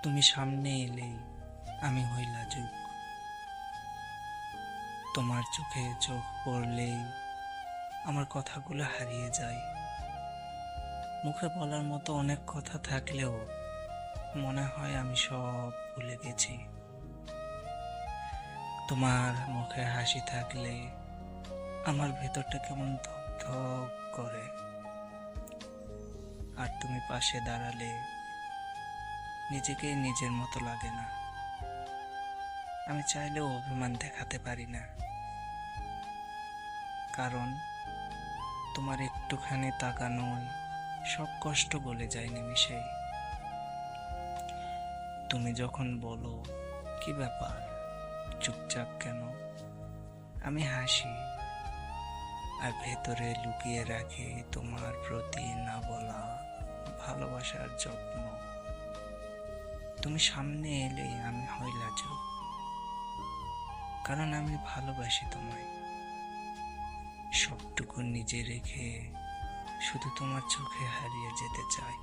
তুমি সামনে এলেই আমি হই লাজুক। তোমার চোখে চোখ পড়লেই আমার কথাগুলো হারিয়ে যায়। মুখে বলার মতো অনেক কথা থাকলেও মনে হয় আমি সব ভুলে গেছি। তোমার মুখে হাসি থাকলে আমার ভেতরটা কেমন ধক ধক করে। আর তুমি পাশে দাঁড়ালে নিজেকে নিজের মতো লাগে না। আমি চাইলেও অভিমান দেখাতে পারি না, কারণ তোমার একটুখানি তাকানোয় সব কষ্ট গলে যায় নিমিষেই। তুমি যখন বলো কি ব্যাপার, চুপচাপ কেন, আমি হাসি আর ভেতরে লুকিয়ে রাখি তোমার প্রতি না বলা ভালোবাসার যত্ন। তুমি সামনে এলেই আমি হই লাজুক, কারণ আমি ভালোবাসি তোমায়। সবটুকু নিজে রেখে শুধু তোমার চোখে হারিয়ে যেতে চাই।